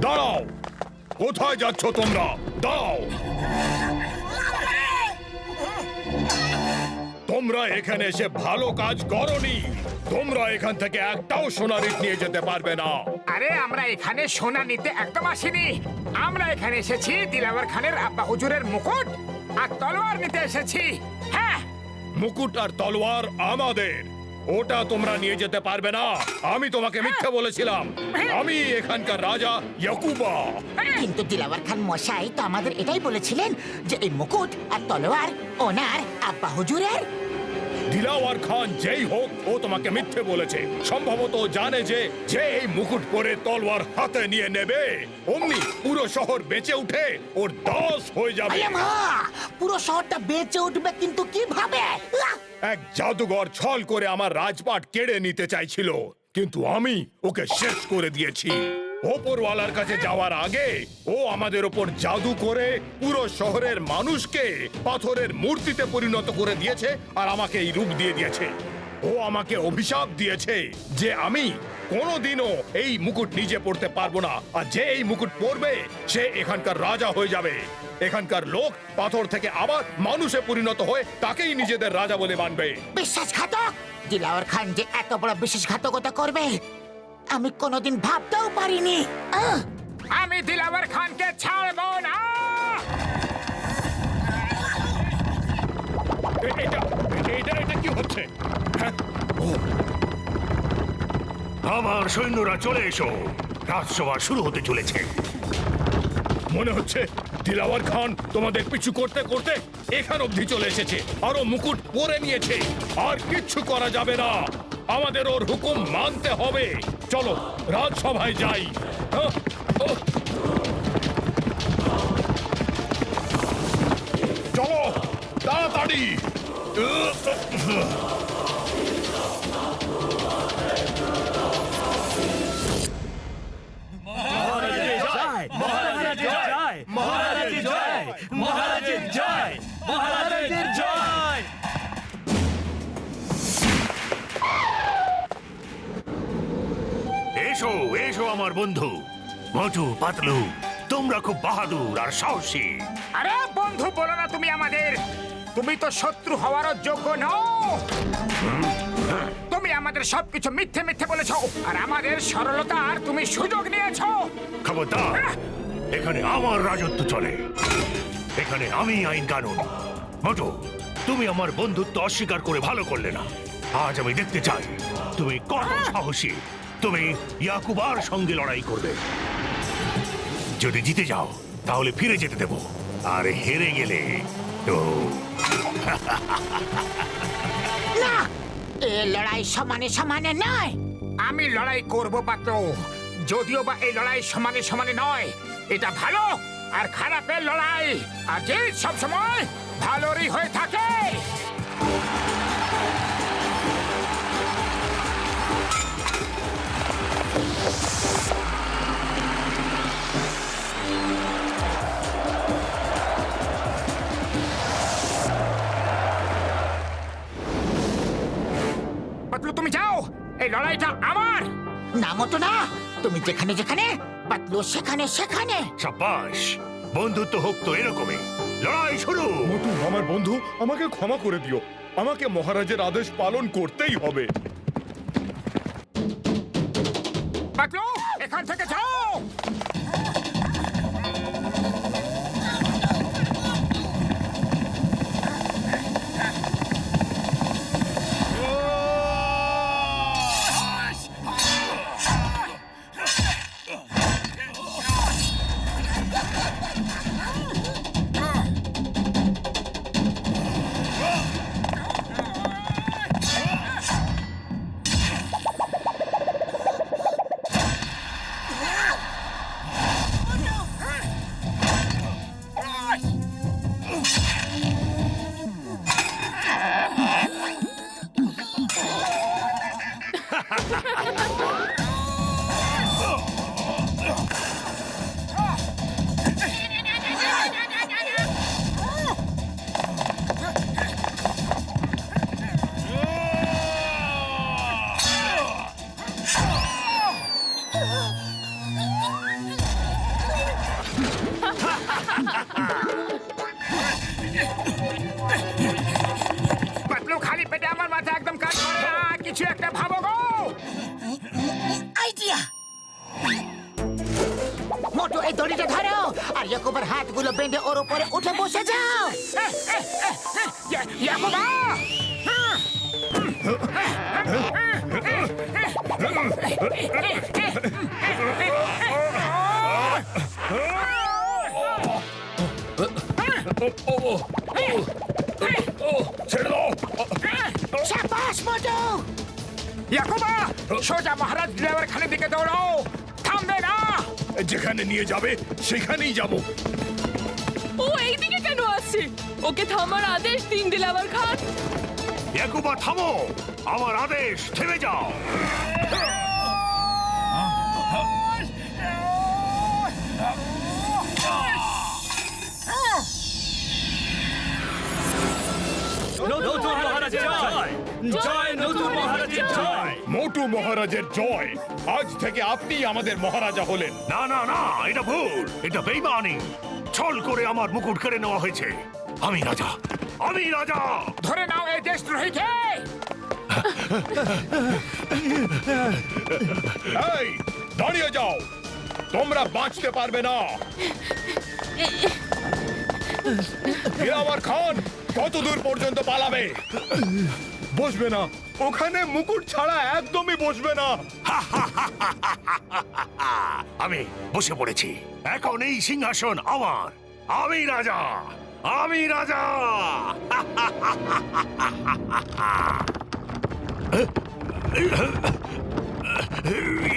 দাঁড়াও, কোথায় যাচ্ছ তোমরা? দাঁড়াও, তোমরা এখানে এসে ভালো কাজ করনি। তোমরা এখান থেকে একটাও সোনার ইট নিয়ে যেতে পারবে না। আরে আমরা এখানে সোনা নিতে একদম আসিনি। আমরা এখানে এসেছি দিলাওয়ার খানের আব্বা হুজুরের মুকুট আর তলোয়ার নিতে এসেছি। হ্যাঁ, মুকুট আর তলোয়ার আমাদের, ওটা তোমরা নিয়ে যেতে পারবে না। আমি তোমাকে মিথ্যে বলেছিলাম। আমি এখানকার রাজা ইয়াকুবা। কিন্তু দিলাওয়ার খান মশাই তো আমাদের এটাই বলেছিলেন যে এই মুকুট আর তলোয়ার ওনার আব্বা হুজুরের। দিলাওয়ার খান যেই হোক, ও তোমাকে মিথ্যে বলেছে। সম্ভবত জানে যে যে এই মুকুট পরে তলোয়ার হাতে নিয়ে নেবে, অমনি পুরো শহর বেঁচে উঠে ওর দাস হয়ে যাবে। আরে মা, পুরো শহরটা বেঁচে উঠবে কিন্তু কিভাবে? এক জাদুঘর ছল করে আমার রাজপাট কেড়ে নিতে চাইছিল, কিন্তু আমি ওকে শেষ করে দিয়েছি। ওপরওয়ালার কাছে যাওয়ার আগে ও আমাদের ওপর জাদু করে পুরো শহরের মানুষকে পাথরের মূর্তিতে পরিণত করে দিয়েছে আর আমাকে এই রূপ দিয়ে দিয়েছে। ও আমাকে অভিশাপ দিয়েছে যে আমি কোনোদিনও এই মুকুট নিজে পড়তে পারবো না, আর যে এই মুকুট পরবে সে এখানকার রাজা হয়ে যাবে। এখানকার লোক পাথর থেকে আবার মানুষে পরিণত হয়ে তাকেই নিজেদের রাজা বলে মানবে। বিশ্বাসঘাতক! দিলাওয়ার খান যে এত বড় বিশ্বাসঘাতকতা করবে আমি কোনোদিন ভাবতেও পারিনি। আমি দিলাওয়ার খানকে ছাড়বো না। এটা কি হচ্ছে? হ্যাঁ? আমার সৈন্যরা চলে এসো, রাজসভা শুরু হতে চলেছে। মনে হচ্ছে দিলাওয়ার খান তোমাদের পিছু করতে করতে এখান অবধি চলে এসেছে, আরো মুকুট পরে নিয়েছে। আর কিচ্ছু করা যাবে না, আমাদের ওর হুকুম মানতে হবে। চলো রাজসভায় যাই। চলো তাড়াতাড়ি। এসো এসো আমার বন্ধু মোটু পাতলু, তোমরা খুব বাহাদুর আর সাহসী। আরে বন্ধু বলো না তুমি আমাদের, তুমি তো শত্রু হওয়ারও যোগ্য নও। তুমি আমাদের সবকিছু মিথ্যে মিথ্যে বলেছো আর আমাদের সরলতার তুমি সুযোগ নিয়েছো। খবরদার, এখানে আমার রাজত্ব চলে, এখানে আমি আইন কানুন। মোটু, তুমি আমার বন্ধুত্ব অস্বীকার করে ভালো করলে না। আজ আমি দেখতে চাই তুমি কত সাহসী। তুমি ইয়াকুবার সঙ্গে লড়াই করবে। যদি জিতে যাও তাহলে ফিরে যেতে দেব, আর হেরে গেলে তো না, এ লড়াই সমানে সমানে নয়। আমি লড়াই করব পাত্র, যদিও বা এই লড়াই সমানে সমানে নয়। এটা ভালো আর খারাপের লড়াই, আর যে সবসময় ভালোরই হয়ে থাকে। পাতলু তুমি যাও, এই লড়াইটা আমার। না মতো না, তুমি যেখানে যেখানে, পাতলু সেখানে সেখানে। সাব্বাস, বন্ধুত্ব হোক তো এরকমই। লড়াই শুরু। মোটু আমার বন্ধু, আমাকে ক্ষমা করে দিও। আমাকে মহারাজের আদেশ পালন করতেই হবে। পাতলু এখান থেকে যাও। কিছু একটা ভাবো গো। আইডিয়া! মোটু এই দড়িটা ধরো আর ইয়াকুবের হাতগুলো বেঁধে ওর উপরে উঠে বসে যাও। ইয়াকুবা! ছেড়ে দাও। শাবাশ মোটু! ইয়াকুবা, সোজা মহারাজ দিলাওয়ার খানের দিকে দৌড়াও, থামবে না। যেখানে নিয়ে যাবে সেখানেই যাব। ও এইদিকে কেন আসছে? ওকে থামার আদেশ দিন দিলাবর খান। ইয়াকুবা থামো, আমার আদেশ, থেমে যাও। নতুন মহারাজের জয়! জয় নতুন মহারাজের জয়! মোটু মহারাজের জয়। আজ থেকে আপনি আমাদের মহারাজা হলেন। না না না, এটা ভুল, এটা বেইমানি। ছল করে আমার মুকুট কেড়ে নেওয়া হয়েছে। আমি রাজা, আমি রাজা। ধরে নাও এই দেশদ্রোহীকে। এই, দাঁড়িয়ে যাও, তোমরা বাঁচতে পারবে না। দিলাওয়ার খান কত দূর পর্যন্ত পালাবে? বসবে না, ওখানে মুকুট ছাড়া একদমই বসবে না। আমি বসে পড়েছি, এখন এই সিংহাসন আমার। আমি রাজা, আমি রাজা।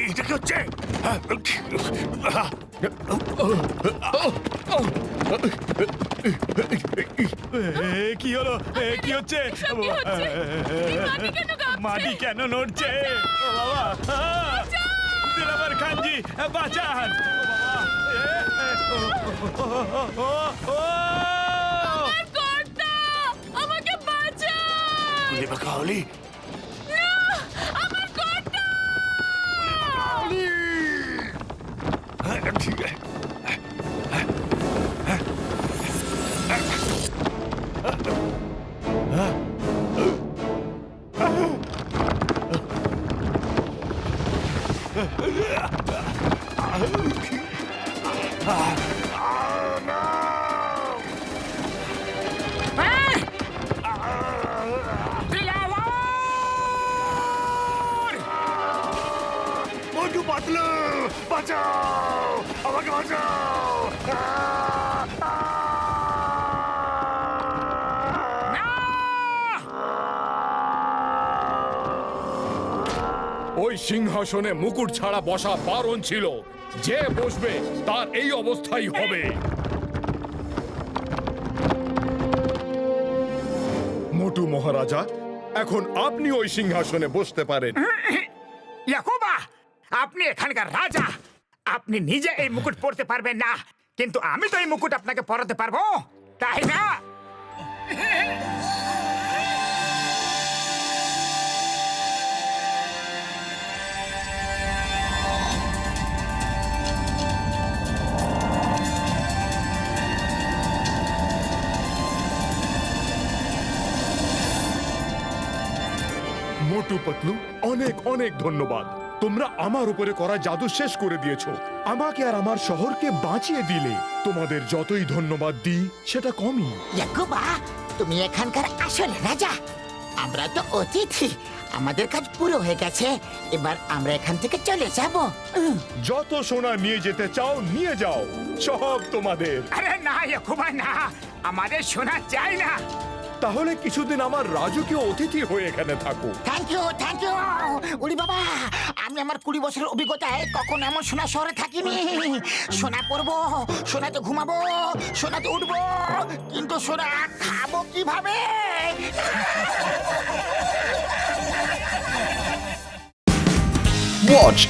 এটা কি হচ্ছে? কি হলো? কি হচ্ছে? মাটি কেন নড়ছে? ও বাবা! দিলাবর খানজি, বাঁচান! কর্তা, আমাকে বাঁচান! কাউলি, আমার কর্তা! দিলাওয়ার! মোটু পাতলু, বাঁচাও, আমাকে বাঁচাও। না! ওই সিংহাসনে মুকুট ছাড়া বসা বারণ ছিল। যে বসবে তার এই অবস্থাই হবে। মোটু মহারাজা, এখন আপনি ওই সিংহাসনে বসতে পারেন। ইয়াকুবা, আপনি এখানকার রাজা। আপনি নিজে এই মুকুট পরতে পারবেন না, কিন্তু আমি তো এই মুকুট আপনাকে পরাতে পারবো, তাই না? মোটু পাতলু, অনেক অনেক ধন্যবাদ। তোমরা আমার উপরে করা জাদু শেষ করে দিয়েছো, আমাকে আর আমার শহরকে বাঁচিয়ে দিলে। তোমাদের যতই ধন্যবাদ দিই সেটা কমই। ইয়াকুবা, তুমি এখানকার আসল রাজা। আমরা তো অতিথি, আমাদের কাজ পুরো হয়ে গেছে। এবার আমরা এখান থেকে চলে যাব। যত সোনা নিয়ে যেতে চাও নিয়ে যাও, সব তোমাদের। আরে না ইয়াকুবা, না, আমাদের শোনা চাই না। তাহলে কিছুদিন আমার রাজকীয় অতিথি হয়ে এখানে থাকো। Thank you, thank you. উড়ি বাবা, আমি আমার 20 বছরের অভিজ্ঞতায় কখন এমন সোনা শহরে থাকিনি। সোনা পরবো, সোনাতে ঘুমাবো, সোনাতে উঠবো, কিন্তু সোনা খাবো কিভাবে? Watch